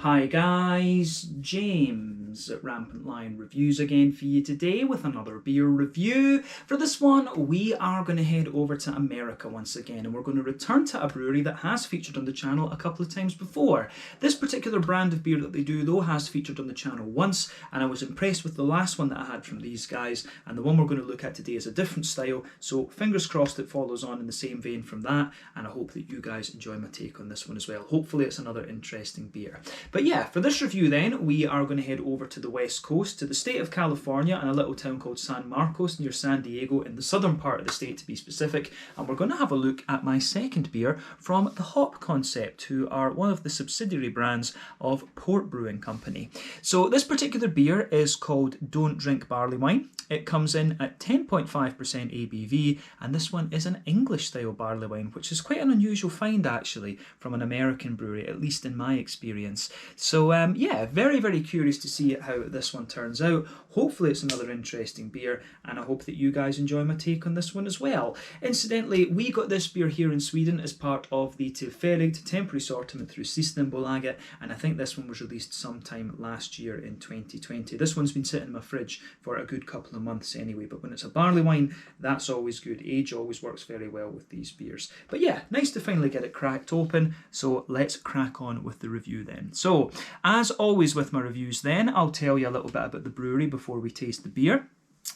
Hi guys, James at Rampant Lion Reviews again for you today with another beer review. For this one, we are going to head over to America once again, and we're going to return to a brewery that has featured on the channel a couple of times before. This particular brand of beer that they do though has featured on the channel once, and I was impressed with the last one that I had from these guys, and the one we're going to look at today is a different style, so fingers crossed it follows on in the same vein from that, and I hope that you guys enjoy my take on this one as well. Hopefully it's another interesting beer. But yeah, for this review then, we are going to head over to the west coast, to the state of California, and a little town called San Marcos near San Diego, in the southern part of the state to be specific, and we're going to have a look at my second beer from the Hop Concept, who are one of the subsidiary brands of Port Brewing Company. So this particular beer is called Don't Drink Barleywine. It comes in at 10.5% ABV, and this one is an English style barley wine, which is quite an unusual find actually from an American brewery, at least in my experience. So yeah, very curious to see how this one turns out. Hopefully it's another interesting beer, and I hope that you guys enjoy my take on this one as well. Incidentally, we got this beer here in Sweden as part of the Tillfälligt temporary assortment through Systembolaget, and I think this one was released sometime last year in 2020. This one's been sitting in my fridge for a good couple of months anyway, but when it's a barley wine, that's always good. Age always works very well with these beers. But yeah, nice to finally get it cracked open, so let's crack on with the review then. So, as always with my reviews then, I'll tell you a little bit about the brewery before we taste the beer.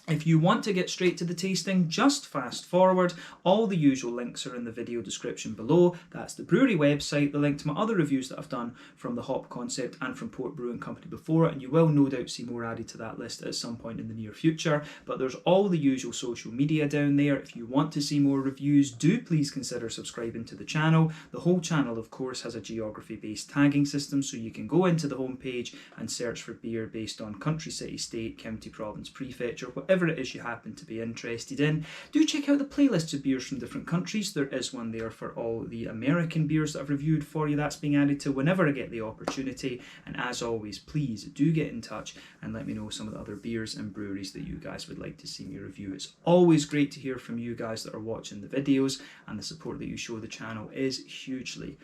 If you want to get straight to the tasting, just fast forward. All the usual links are in the video description below. That's the brewery website, the link to my other reviews that I've done from the Hop Concept and from Port Brewing Company before, and you will no doubt see more added to that list at some point in the near future. But there's all the usual social media down there. If you want to see more reviews, do please consider subscribing to the channel. The whole channel, of course, has a geography-based tagging system, so you can go into the homepage and search for beer based on country, city, state, county, province, prefecture, whatever it is you happen to be interested in. Do check out the playlists of beers from different countries. There is one there for all the American beers that I've reviewed for you. That's being added to whenever I get the opportunity. And as always, please do get in touch and let me know some of the other beers and breweries that you guys would like to see me review. It's always great to hear from you guys that are watching the videos, and the support that you show the channel is hugely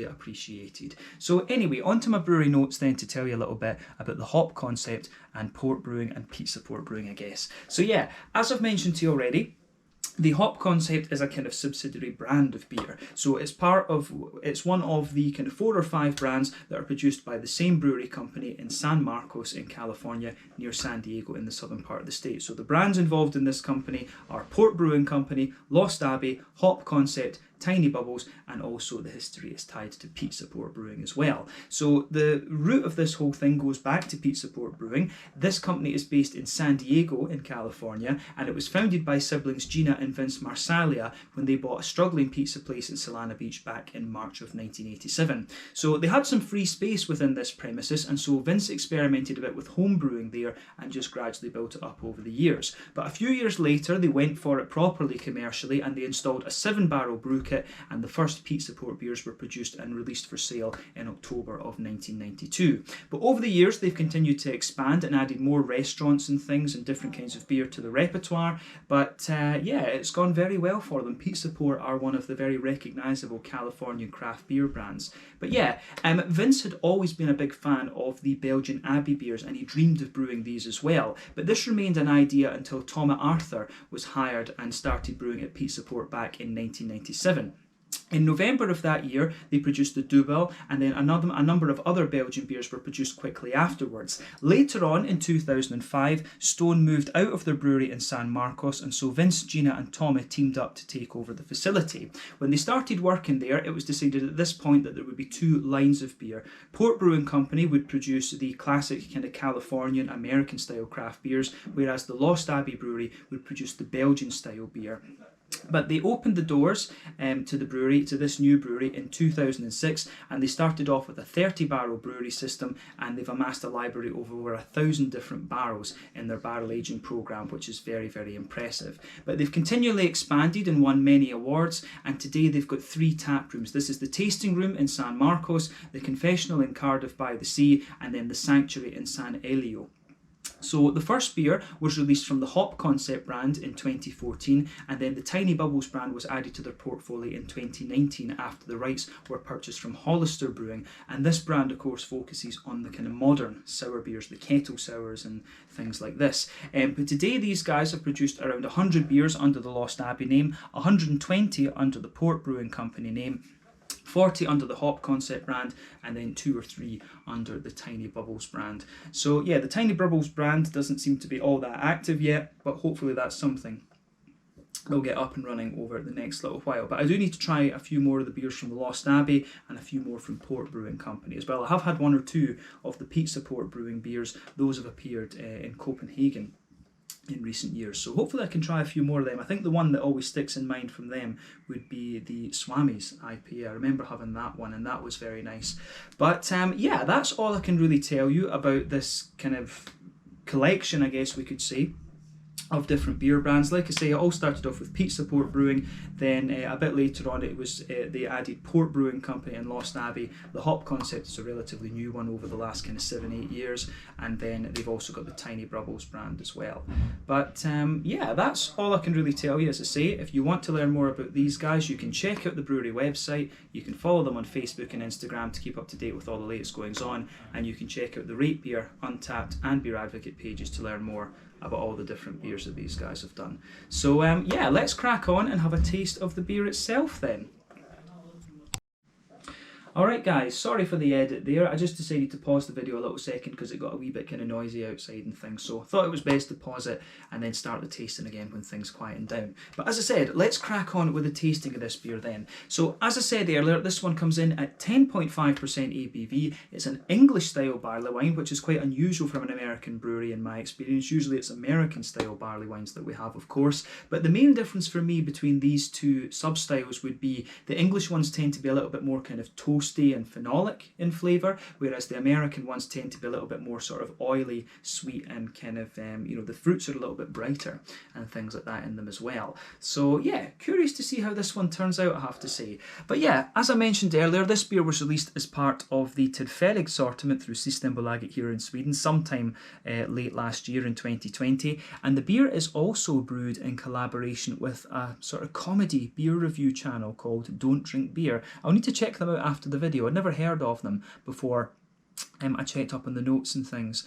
appreciated. So anyway, on to my brewery notes then, to tell you a little bit about the Hop Concept and Port Brewing and Pizza Port Brewing, I guess. So yeah, as I've mentioned to you already, the Hop Concept is a kind of subsidiary brand of beer. So it's one of the kind of 4 or 5 brands that are produced by the same brewery company in San Marcos in California, near San Diego in the southern part of the state. So the brands involved in this company are Port Brewing Company, Lost Abbey, Hop Concept, Tiny Bubbles, and also the history is tied to Pizza Port Brewing as well. So the root of this whole thing goes back to Pizza Port Brewing. This company is based in San Diego in California, and it was founded by siblings Gina and Vince Marsalia when they bought a struggling pizza place in Solana Beach back in March of 1987. So they had some free space within this premises, and so Vince experimented a bit with home brewing there and just gradually built it up over the years. But a few years later, they went for it properly commercially, and they installed a 7-barrel brew kit, and the first Pizza Port beers were produced and released for sale in October of 1992. But over the years, they've continued to expand and added more restaurants and things and different kinds of beer to the repertoire. But yeah, it's gone very well for them. Pizza Port are one of the very recognisable Californian craft beer brands. But yeah, Vince had always been a big fan of the Belgian Abbey beers, and he dreamed of brewing these as well. But this remained an idea until Tom Arthur was hired and started brewing at Pizza Port back in 1997. In November of that year, they produced the Dubbel, and then a number of other Belgian beers were produced quickly afterwards. Later on, in 2005, Stone moved out of their brewery in San Marcos, and so Vince, Gina and Tommy teamed up to take over the facility. When they started working there, it was decided at this point that there would be 2 lines of beer. Port Brewing Company would produce the classic kind of Californian American-style craft beers, whereas the Lost Abbey Brewery would produce the Belgian-style beer. But they opened the doors to this new brewery in 2006, and they started off with a 30-barrel brewery system, and they've amassed a library of over 1,000 different barrels in their barrel aging program, which is very impressive. But they've continually expanded and won many awards, and today they've got 3 tap rooms. This is the Tasting Room in San Marcos, the Confessional in Cardiff by the Sea, and then the Sanctuary in San Elio. So the first beer was released from the Hop Concept brand in 2014, and then the Tiny Bubbles brand was added to their portfolio in 2019 after the rights were purchased from Hollister Brewing. And this brand, of course, focuses on the kind of modern sour beers, the kettle sours and things like this. But today these guys have produced around 100 beers under the Lost Abbey name, 120 under the Port Brewing Company name, 40 under the Hop Concept brand, and then 2 or 3 under the Tiny Bubbles brand. So yeah, the Tiny Bubbles brand doesn't seem to be all that active yet, but hopefully that's something they'll get up and running over the next little while. But I do need to try a few more of the beers from the Lost Abbey and a few more from Port Brewing Company as well. I have had 1 or 2 of the Pizza Port Brewing beers. Those have appeared in Copenhagen in recent years, so hopefully I can try a few more of them. I think the one that always sticks in mind from them would be the Swami's IPA. I remember having that one and that was very nice. But yeah, that's all I can really tell you about this kind of collection, I guess we could say, of different beer brands. Like I say, it all started off with Pizza Port Brewing, then a bit later on it was they added Port Brewing Company and Lost Abbey. The Hop Concept is a relatively new one over the last kind of 7-8 years, and then they've also got the Tiny Bubbles brand as well. But yeah, that's all I can really tell you. As I say, if you want to learn more about these guys, you can check out the brewery website, you can follow them on Facebook and Instagram to keep up to date with all the latest goings on, and you can check out the Rate Beer, Untappd and Beer Advocate pages to learn more about all the different beers that these guys have done. So yeah, let's crack on and have a taste of the beer itself then. Alright guys, sorry for the edit there. I just decided to pause the video a little second because it got a wee bit kind of noisy outside and things, so I thought it was best to pause it and then start the tasting again when things quieten down. But as I said, let's crack on with the tasting of this beer then. So as I said earlier, this one comes in at 10.5% ABV. It's an English style barley wine, which is quite unusual from an American brewery in my experience. Usually it's American style barley wines that we have, of course. But the main difference for me between these two sub-styles would be the English ones tend to be a little bit more kind of toasty and phenolic in flavour, whereas the American ones tend to be a little bit more sort of oily, sweet, and kind of, you know, the fruits are a little bit brighter and things like that in them as well. So yeah, curious to see how this one turns out, I have to say. But yeah, as I mentioned earlier, this beer was released as part of the Tillfällig assortment through Systembolaget here in Sweden sometime late last year in 2020, and the beer is also brewed in collaboration with a sort of comedy beer review channel called Don't Drink Beer. I'll need to check them out after the video. I'd never heard of them before I checked up on the notes and things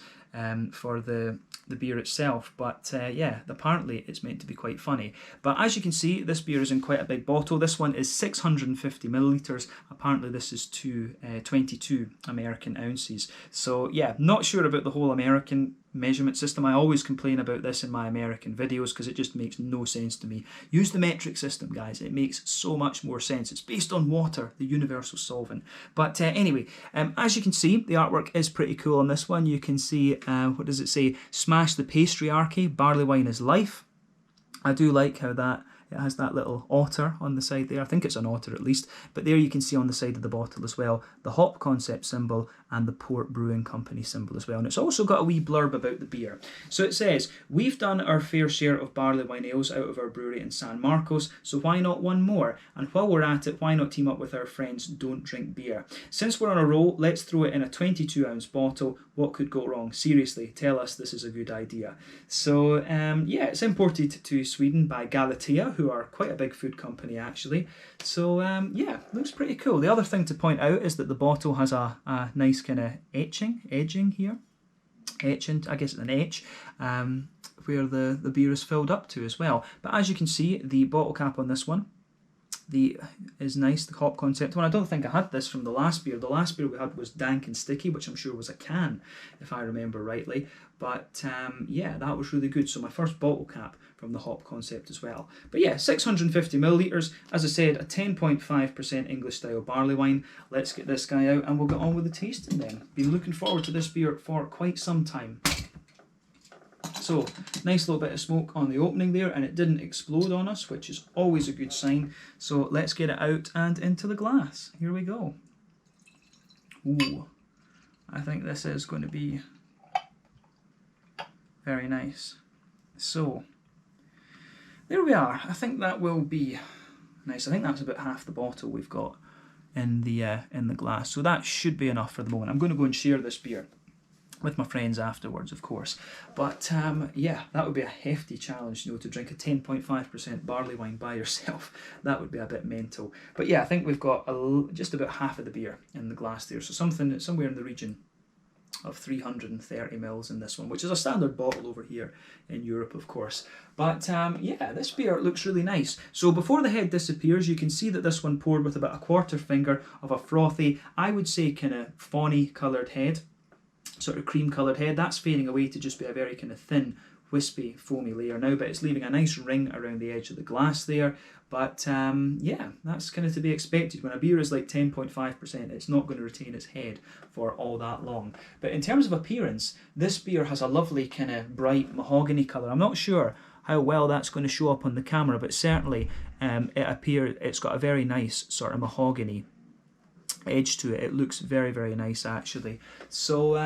for the beer itself, but yeah, apparently it's meant to be quite funny. But as you can see, this beer is in quite a big bottle. This one is 650 millilitres. Apparently this is 22 American ounces. So yeah, not sure about the whole American measurement system. I always complain about this in my American videos because it just makes no sense to me. Use the metric system, guys. It makes so much more sense. It's based on water, the universal solvent. But anyway, as you can see, the artwork is pretty cool on this one. You can see, what does it say? Smash the patriarchy, barley wine is life. I do like how that it has that little otter on the side there. I think it's an otter at least. But there you can see on the side of the bottle as well, the Hop Concept symbol and the Port Brewing Company symbol as well. And it's also got a wee blurb about the beer. So it says, we've done our fair share of barley wine ales out of our brewery in San Marcos, so why not one more? And while we're at it, why not team up with our friends Don't Drink Beer? Since we're on a roll, let's throw it in a 22-ounce bottle. What could go wrong? Seriously, tell us this is a good idea. So yeah, it's imported to Sweden by Galatea, who are quite a big food company actually. So yeah, looks pretty cool. The other thing to point out is that the bottle has a nice kind of edging here. Etching, I guess it's an etch, where the beer is filled up to as well. But as you can see, the bottle cap on this one is nice, the Hop Concept one. I don't think I had this from the last beer. The last beer we had was dank and sticky, which I'm sure was a can, if I remember rightly. But yeah, that was really good. So my first bottle cap from the Hop Concept as well. But yeah, 650 millilitres. As I said, a 10.5% English style barley wine. Let's get this guy out and we'll get on with the tasting then. Been looking forward to this beer for quite some time. So, nice little bit of smoke on the opening there, and it didn't explode on us, which is always a good sign. So let's get it out and into the glass. Here we go. Ooh, I think this is going to be very nice. So, there we are. I think that will be nice. I think that's about half the bottle we've got in the glass. So that should be enough for the moment. I'm going to go and share this beer with my friends afterwards, of course. But yeah, that would be a hefty challenge, to drink a 10.5% barley wine by yourself. That would be a bit mental. But yeah, I think we've got just about half of the beer in the glass there, so somewhere in the region of 330 mils in this one, which is a standard bottle over here in Europe, of course. But yeah, this beer looks really nice. So before the head disappears, you can see that this one poured with about a quarter finger of a frothy, I would say kind of fawny coloured head, sort of cream coloured head. That's fading away to just be a very kind of thin, wispy, foamy layer now, but it's leaving a nice ring around the edge of the glass there. But yeah, that's kind of to be expected. When a beer is like 10.5%, it's not going to retain its head for all that long. But in terms of appearance, this beer has a lovely kind of bright mahogany colour. I'm not sure how well that's going to show up on the camera, but certainly it's got a very nice sort of mahogany edge to it. It looks very, very nice actually. So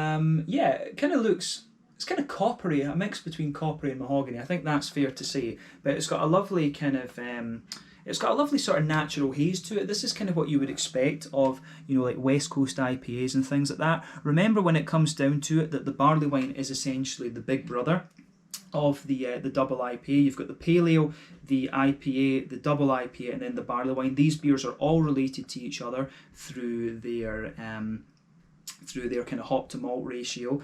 yeah, it kind of looks, it's kind of coppery, a mix between coppery and mahogany. I think that's fair to say. But it's got a lovely kind of it's got a lovely sort of natural haze to it. This is kind of what you would expect of, like West Coast IPAs and things like that. Remember, when it comes down to it, that the barley wine is essentially the big brother of the double IPA. You've got the pale ale, the IPA, the double IPA, and then the barley wine. These beers are all related to each other through their kind of hop to malt ratio.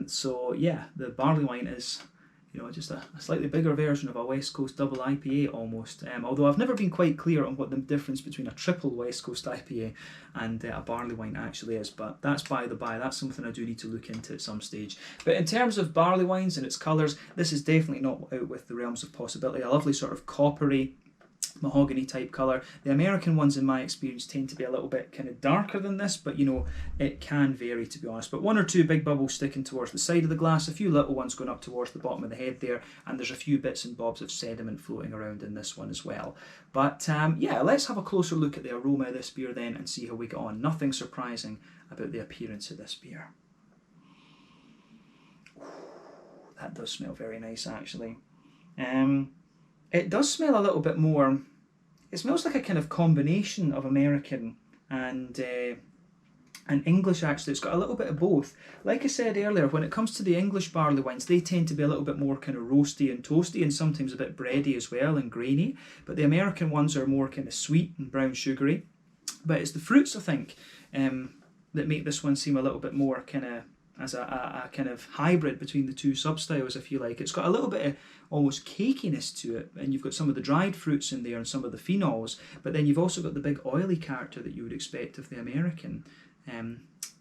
So yeah, the barley wine is, just a slightly bigger version of a West Coast double IPA almost. Although I've never been quite clear on what the difference between a triple West Coast IPA and a barley wine actually is, but that's by the by. That's something I do need to look into at some stage. But in terms of barley wines and its colours, this is definitely not out with the realms of possibility. A lovely sort of coppery, mahogany type colour. The American ones in my experience tend to be a little bit kind of darker than this, but it can vary, to be honest. But one or two big bubbles sticking towards the side of the glass, a few little ones going up towards the bottom of the head there, and there's a few bits and bobs of sediment floating around in this one as well. But yeah, let's have a closer look at the aroma of this beer then and see how we get on. Nothing surprising about the appearance of this beer. That does smell very nice actually. It does smell a little bit more, it smells like a kind of combination of American and English actually. It's got a little bit of both. Like I said earlier, when it comes to the English barley wines, they tend to be a little bit more kind of roasty and toasty and sometimes a bit bready as well and grainy. But the American ones are more kind of sweet and brown sugary. But it's the fruits, I think, that make this one seem a little bit more kind of as a kind of hybrid between the two sub-styles, if you like. It's got a little bit of almost cakiness to it, and you've got some of the dried fruits in there and some of the phenols, but then you've also got the big oily character that you would expect of the American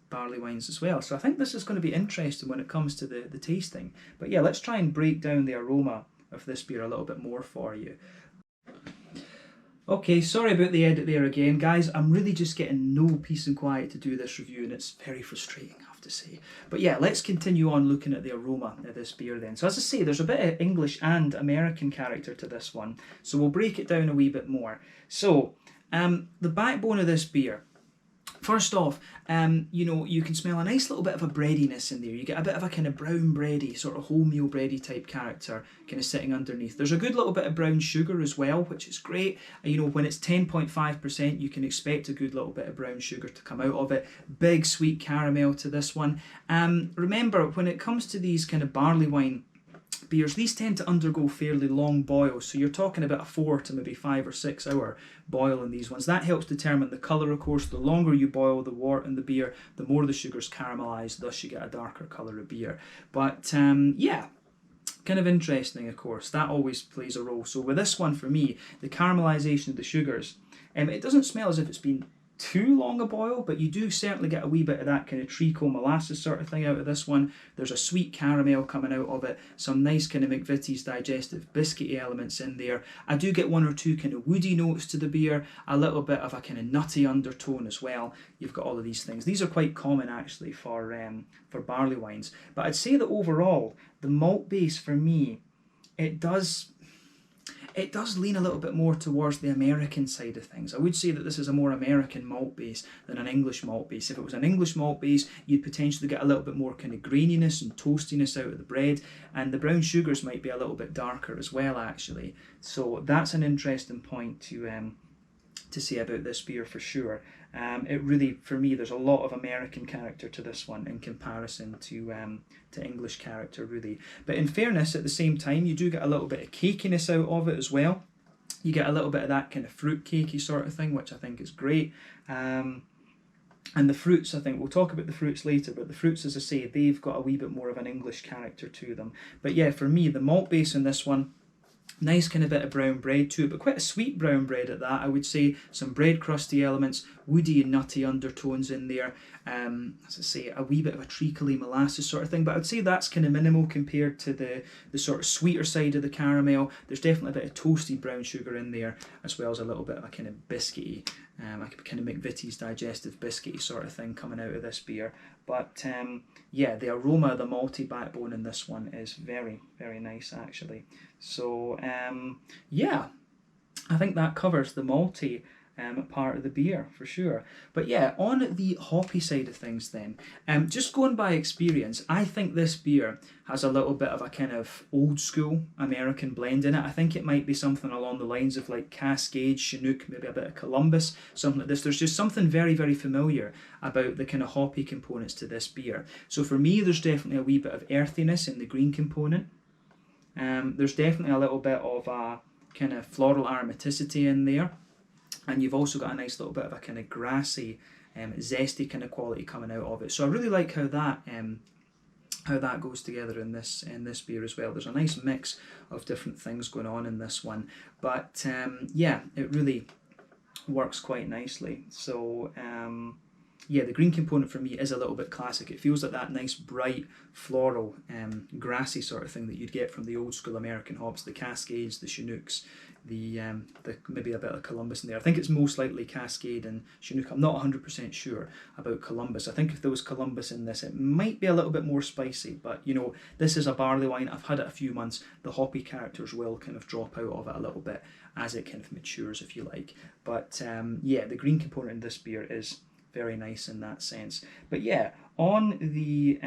barley wines as well. So I think this is going to be interesting when it comes to the tasting. But yeah, let's try and break down the aroma of this beer a little bit more for you. Okay, sorry about the edit there again, guys. I'm really just getting no peace and quiet to do this review, and it's very frustrating, I have to say. But yeah, let's continue on looking at the aroma of this beer then. So as I say, there's a bit of English and American character to this one, so we'll break it down a wee bit more. So, the backbone of this beer, first off, you can smell a nice little bit of a breadiness in there. You get a bit of a kind of brown bready, sort of wholemeal bready type character kind of sitting underneath. There's a good little bit of brown sugar as well, which is great. When it's 10.5%, you can expect a good little bit of brown sugar to come out of it. Big sweet caramel to this one. Remember, when it comes to these kind of barley wine beers, these tend to undergo fairly long boils, so you're talking about a 4 to maybe 5 or 6 hour boil in these ones. That helps determine the colour, of course. The longer you boil the wort in the beer, the more the sugars caramelise, thus you get a darker colour of beer. But yeah, kind of interesting, of course. That always plays a role. So with this one, for me, the caramelisation of the sugars, it doesn't smell as if it's been too long a boil, but you do certainly get a wee bit of that kind of treacle molasses sort of thing out of this one. There's a sweet caramel coming out of it, some nice kind of McVitie's digestive biscuity elements in there. I do get one or two kind of woody notes to the beer, a little bit of a kind of nutty undertone as well. You've got all of these things. These are quite common actually for barley wines, but I'd say that overall the malt base for me, it does lean a little bit more towards the American side of things. I would say that this is a more American malt base than an English malt base. If it was an English malt base, you'd potentially get a little bit more kind of graininess and toastiness out of the bread, and the brown sugars might be a little bit darker as well, actually. So that's an interesting point to say about this beer for sure. It really, for me, there's a lot of American character to this one in comparison to English character, really. But in fairness, at the same time, you do get a little bit of cakiness out of it as well. You get a little bit of that kind of fruit cakey sort of thing, which I think is great. And the fruits, I think, we'll talk about the fruits later, but the fruits, as I say, they've got a wee bit more of an English character to them. But yeah, for me, the malt base in this one, nice kind of bit of brown bread to it, but quite a sweet brown bread at that, I would say. Some bread crusty elements, woody and nutty undertones in there. As I say, a wee bit of a treacly molasses sort of thing, but I'd say that's kind of minimal compared to the sort of sweeter side of the caramel. There's definitely a bit of toasted brown sugar in there, as well as a little bit of a kind of biscuity, I could kind of McVitie's digestive biscuity sort of thing coming out of this beer. But yeah, the aroma of the malty backbone in this one is very, very nice actually. So yeah, I think that covers the malty part of the beer for sure. But yeah, on the hoppy side of things then, just going by experience, I think this beer has a little bit of a kind of old school American blend in it. I think it might be something along the lines of like Cascade, Chinook, maybe a bit of Columbus, something like this. There's just something very, very familiar about the kind of hoppy components to this beer. So for me, there's definitely a wee bit of earthiness in the green component. There's definitely a little bit of a kind of floral aromaticity in there. And you've also got a nice little bit of a kind of grassy, zesty kind of quality coming out of it. So I really like how that goes together in this beer as well. There's a nice mix of different things going on in this one. But yeah, it really works quite nicely. So yeah, the green component for me is a little bit classic. It feels like that nice bright floral grassy sort of thing that you'd get from the old school American hops, the Cascades, the Chinooks, the maybe a bit of Columbus in there. I think it's most likely Cascade and Chinook. I'm not 100% sure about Columbus. I think if there was Columbus in this, it might be a little bit more spicy, but you know, this is a barley wine. I've had it a few months. The hoppy characters will kind of drop out of it a little bit as it kind of matures, if you like. But yeah, the green component in this beer is very nice in that sense. But yeah, on the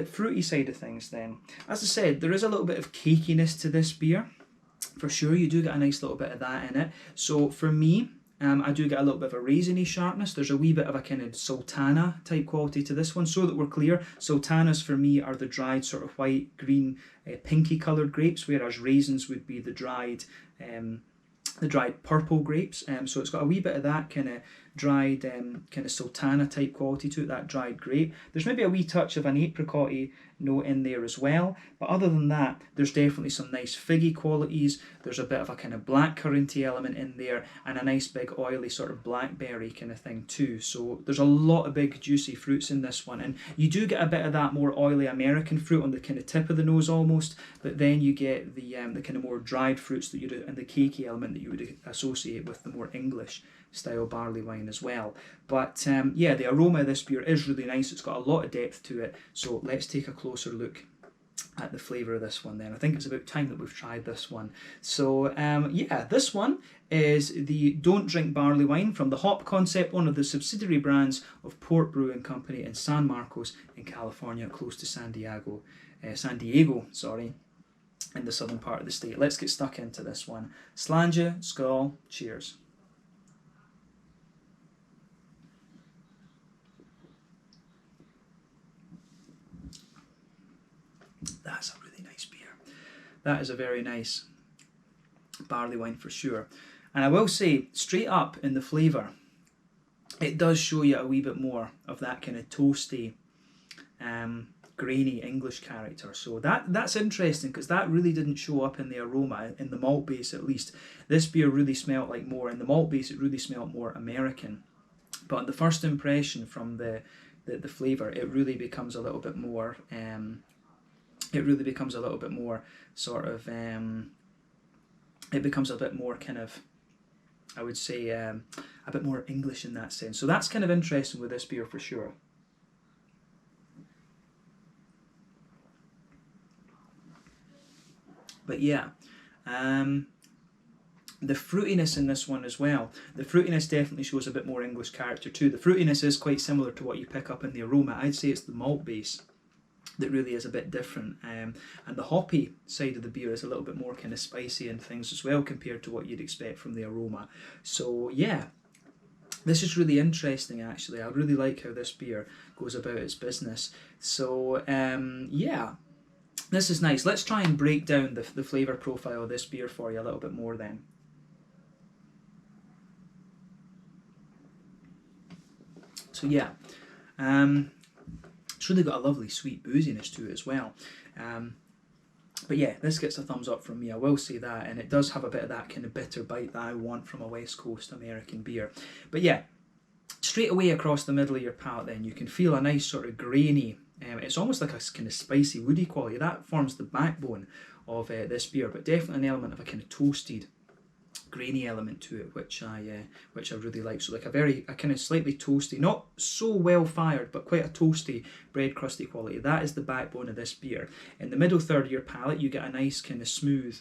fruity side of things then, as I said, there is a little bit of cakiness to this beer. For sure, you do get a nice little bit of that in it. So for me, I do get a little bit of a raisiny sharpness. There's a wee bit of a kind of sultana type quality to this one. So that we're clear, sultanas for me are the dried sort of white, green, pinky coloured grapes, whereas raisins would be the dried purple grapes. So it's got a wee bit of that kind of dried kind of sultana type quality to it, that dried grape. There's maybe a wee touch of an apricot-y note in there as well, but other than that, there's definitely some nice figgy qualities. There's a bit of a kind of blackcurranty element in there, and a nice big oily sort of blackberry kind of thing too. So there's a lot of big juicy fruits in this one, and you do get a bit of that more oily American fruit on the kind of tip of the nose almost, but then you get the kind of more dried fruits that you do, and the cakey element that you would associate with the more English style barley wine as well. But yeah, the aroma of this beer is really nice. It's got a lot of depth to it. So let's take a closer look at the flavour of this one then. I think it's about time that we've tried this one. So yeah, this one is the Don't Drink Barley Wine from the Hop Concept, one of the subsidiary brands of Port Brewing Company in San Marcos in California, close to San Diego, sorry, in the southern part of the state. Let's get stuck into this one. Slàinte, skål, cheers. That's a really nice beer. That is a very nice barley wine for sure. And I will say, straight up in the flavour, it does show you a wee bit more of that kind of toasty, grainy English character. So that's interesting, because that really didn't show up in the aroma, in the malt base at least. This beer really smelt like more, in the malt base it really smelt more American. But on the first impression from the flavour, it really becomes a little bit more... sort of, it becomes a bit more kind of, I would say, a bit more English in that sense. So that's kind of interesting with this beer for sure. But yeah, the fruitiness in this one as well. The fruitiness definitely shows a bit more English character too. The fruitiness is quite similar to what you pick up in the aroma. I'd say it's the malt base that really is a bit different, and the hoppy side of the beer is a little bit more kind of spicy and things as well compared to what you'd expect from the aroma. So yeah, This is really interesting, actually. I really like how this beer goes about its business. So, yeah, this is nice. Let's try and break down the flavour profile of this beer for you a little bit more then. So, yeah, it's really got a lovely sweet booziness to it as well. But yeah, this gets a thumbs up from me, I will say that, and it does have a bit of that kind of bitter bite that I want from a West Coast American beer. But yeah, straight away across the middle of your palate then, you can feel a nice sort of grainy, it's almost like a kind of spicy woody quality. That forms the backbone of this beer, but definitely an element of a kind of toasted, grainy element to it, which I really like. So like a kind of slightly toasty, not so well fired, but quite a toasty bread crusty quality. That is the backbone of this beer. In the middle third of your palate, you get a nice kind of smooth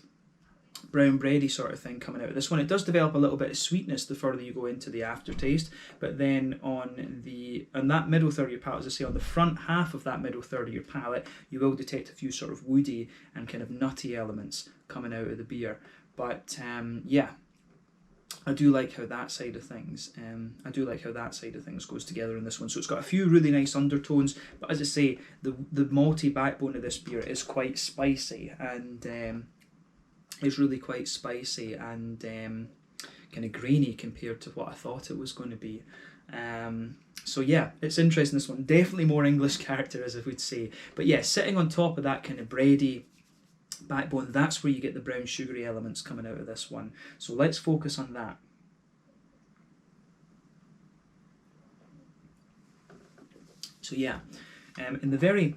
brown bready sort of thing coming out of this one. It does develop a little bit of sweetness the further you go into the aftertaste, but then on that middle third of your palate, as I say, on the front half of that middle third of your palate, you will detect a few sort of woody and kind of nutty elements coming out of the beer. But yeah, I do like how that side of things goes together in this one. So it's got a few really nice undertones, but as I say, the malty backbone of this beer is quite spicy, and is really quite spicy and kind of grainy compared to what I thought it was going to be. So yeah, it's interesting, this one. Definitely more English character, as I would say. But yeah, sitting on top of that kind of bready backbone, that's where you get the brown sugary elements coming out of this one. So let's focus on that. So yeah, in the very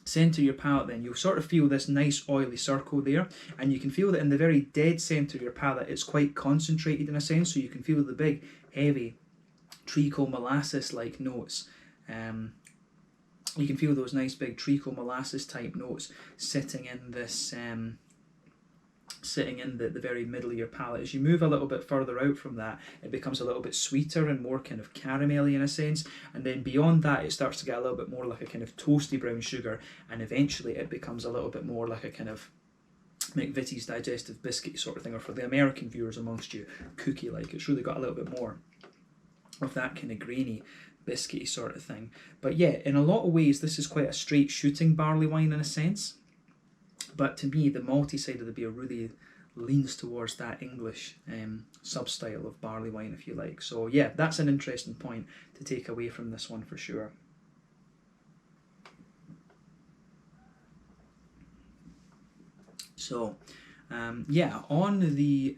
centre of your palate then, you'll sort of feel this nice oily circle there, and you can feel that in the very dead centre of your palate it's quite concentrated in a sense, so you can feel the big heavy treacle molasses like notes. You can feel those nice big treacle molasses type notes sitting in this the very middle of your palate. As you move a little bit further out from that, it becomes a little bit sweeter and more kind of caramelly in a sense, and then beyond that it starts to get a little bit more like a kind of toasty brown sugar, and eventually it becomes a little bit more like a kind of McVitie's digestive biscuit sort of thing, or for the American viewers amongst you, cookie like. It's really got a little bit more of that kind of grainy biscuity sort of thing. But yeah, in a lot of ways this is quite a straight shooting barley wine in a sense, but to me the malty side of the beer really leans towards that English sub-style of barley wine, if you like. So yeah, that's an interesting point to take away from this one for sure. So yeah, on the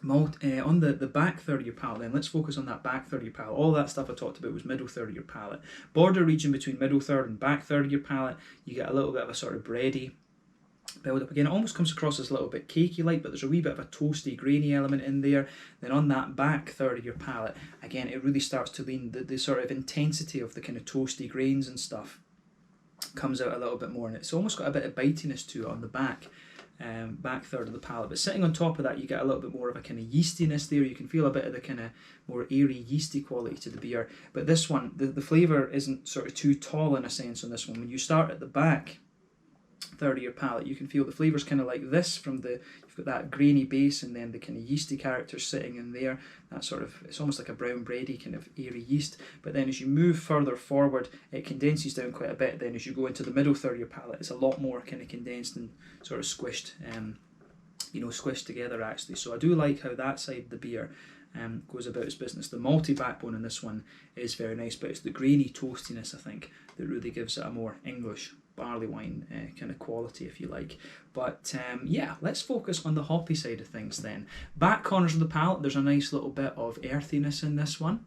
on the back third of your palate then, let's focus on that back third of your palate. All that stuff I talked about was middle third of your palate. Border region between middle third and back third of your palate, you get a little bit of a sort of bready build up again. It almost comes across as a little bit cakey like, but there's a wee bit of a toasty grainy element in there. Then on that back third of your palate, again it really starts to lean, the sort of intensity of the kind of toasty grains and stuff comes out a little bit more, and it's almost got a bit of bitiness to it on the back third of the palate. But sitting on top of that, you get a little bit more of a kind of yeastiness there. You can feel a bit of the kind of more airy yeasty quality to the beer. But this one, the flavour isn't sort of too tall in a sense on this one. When you start at the back third of your palate, you can feel the flavours kind of like this, from the, you've got that grainy base and then the kind of yeasty characters sitting in there. That sort of, it's almost like a brown bready kind of airy yeast. But then as you move further forward, it condenses down quite a bit. Then as you go into the middle third of your palate, it's a lot more kind of condensed and sort of squished, squished together actually. So I do like how that side of the beer goes about its business. The malty backbone in this one is very nice, but it's the grainy toastiness, I think, that really gives it a more English barley wine kind of quality, if you like. But yeah, let's focus on the hoppy side of things then. Back corners of the palate, there's a nice little bit of earthiness in this one.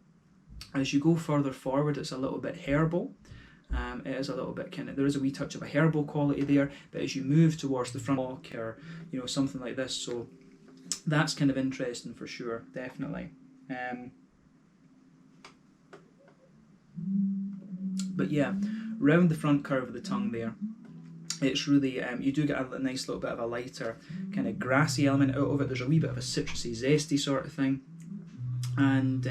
As you go further forward, it's a little bit herbal. It is a little bit kind of, there is a wee touch of a herbal quality there, but as you move towards the front or something like this, so that's kind of interesting for sure, definitely. But yeah, round the front curve of the tongue there, it's really, you do get a nice little bit of a lighter kind of grassy element out of it. There's a wee bit of a citrusy, zesty sort of thing. And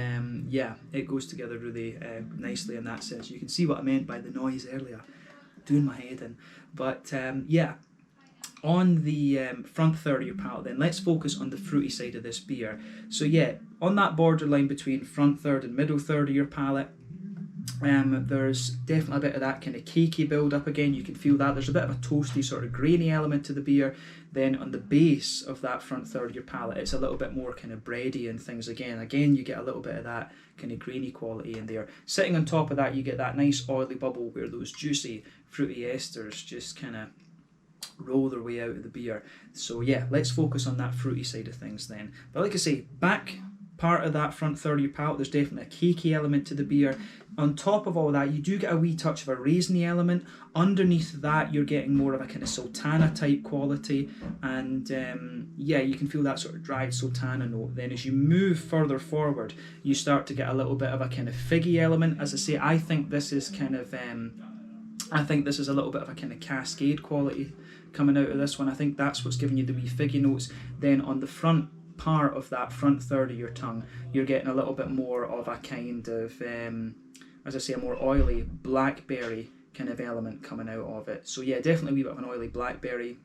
yeah, it goes together really nicely in that sense. You can see what I meant by the noise earlier, doing my head in. But yeah, on the front third of your palate, then let's focus on the fruity side of this beer. So yeah, on that borderline between front third and middle third of your palate, there's definitely a bit of that kind of cakey build up again. You can feel that. There's a bit of a toasty sort of grainy element to the beer. Then on the base of that front third of your palate, it's a little bit more kind of bready and things again. Again, you get a little bit of that kind of grainy quality in there. Sitting on top of that, you get that nice oily bubble where those juicy fruity esters just kind of roll their way out of the beer. So yeah, let's focus on that fruity side of things then. But like I say, back part of that front third of your palate, there's definitely a cakey element to the beer. On top of all that, you do get a wee touch of a raisiny element. Underneath that, you're getting more of a kind of sultana type quality, and yeah, you can feel that sort of dried sultana note. Then as you move further forward, you start to get a little bit of a kind of figgy element. As I say, I think this is kind of I think this is a little bit of a kind of cascade quality coming out of this one. I think that's what's giving you the wee figgy notes. Then on the front part of that front third of your tongue, you're getting a little bit more of a kind of, as I say, a more oily blackberry kind of element coming out of it. So yeah, definitely a wee bit of an oily blackberry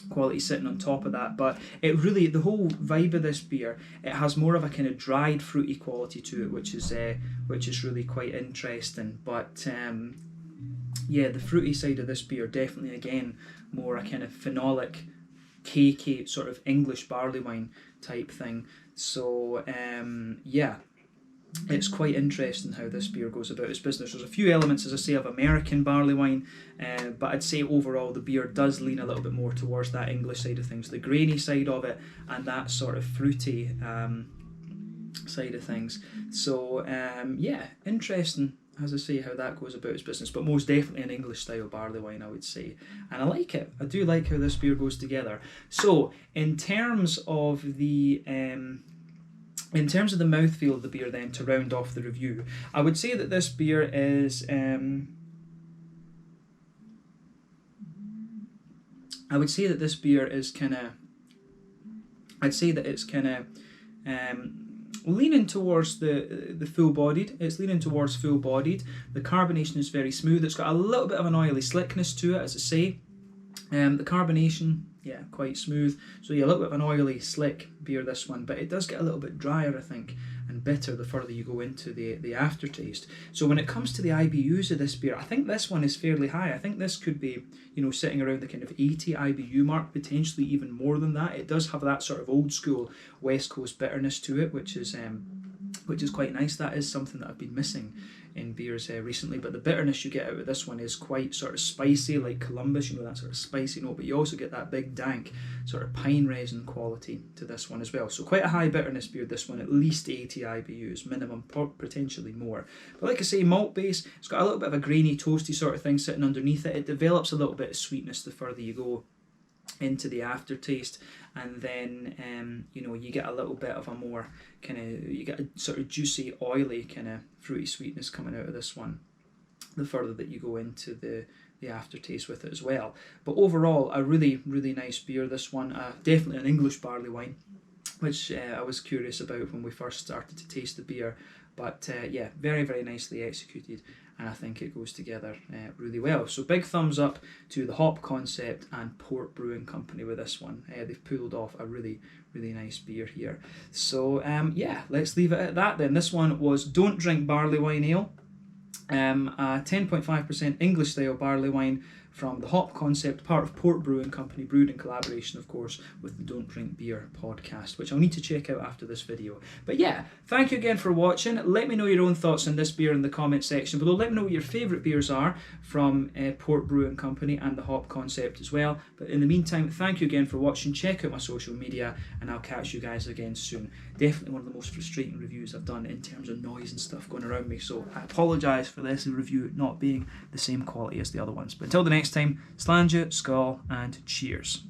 quality sitting on top of that. But it really, the whole vibe of this beer, it has more of a kind of dried fruity quality to it, which is really quite interesting. But yeah, the fruity side of this beer definitely, again, more a kind of phenolic, cakey sort of English barley wine type thing. So yeah, it's quite interesting how this beer goes about its business. There's a few elements, as I say, of American barley wine, but I'd say overall the beer does lean a little bit more towards that English side of things, the grainy side of it, and that sort of fruity side of things. So yeah, interesting, as I say, how that goes about its business, but most definitely an English style barley wine, I would say. And I like it. I do like how this beer goes together. So in terms of the mouthfeel of the beer then, to round off the review, I would say that this beer is leaning towards the full-bodied. It's leaning towards full-bodied. The carbonation is very smooth. It's got a little bit of an oily slickness to it, as I say. The carbonation, yeah, quite smooth. So yeah, a little bit of an oily, slick beer, this one, but it does get a little bit drier, I think, and bitter the further you go into the aftertaste. So when it comes to the IBUs of this beer, I think this one is fairly high. I think this could be, you know, sitting around the kind of 80 IBU mark, potentially even more than that. It does have that sort of old school West Coast bitterness to it, which is quite nice. That is something that I've been missing in beers recently, but the bitterness you get out of this one is quite sort of spicy, like Columbus, you know, that sort of spicy note, but you also get that big dank sort of pine resin quality to this one as well. So quite a high bitterness beer, this one, at least 80 IBUs minimum, potentially more. But like I say, malt base, it's got a little bit of a grainy, toasty sort of thing sitting underneath it. It develops a little bit of sweetness the further you go into the aftertaste, and then you know, you get a little bit of a more kind of, you get a sort of juicy, oily kind of fruity sweetness coming out of this one the further that you go into the aftertaste with it as well. But overall, a really, really nice beer, this one. Definitely an English barley wine, which I was curious about when we first started to taste the beer. But yeah, very, very nicely executed, and I think it goes together really well. So big thumbs up to the Hop Concept and Port Brewing Company with this one. They've pulled off a really, really nice beer here. So yeah, let's leave it at that then. This one was Don't Drink Barley Wine Ale, a 10.5% English style barley wine from the Hop Concept, part of Port Brewing Company, brewed in collaboration, of course, with the Don't Drink Beer podcast, which I'll need to check out after this video. But yeah, thank you again for watching. Let me know your own thoughts on this beer in the comment section below. Let me know what your favourite beers are from Port Brewing Company and the Hop Concept as well. But in the meantime, thank you again for watching. Check out my social media, and I'll catch you guys again soon. Definitely one of the most frustrating reviews I've done in terms of noise and stuff going around me, so I apologise for this review not being the same quality as the other ones. But until the next time, slàinte, skål, and cheers.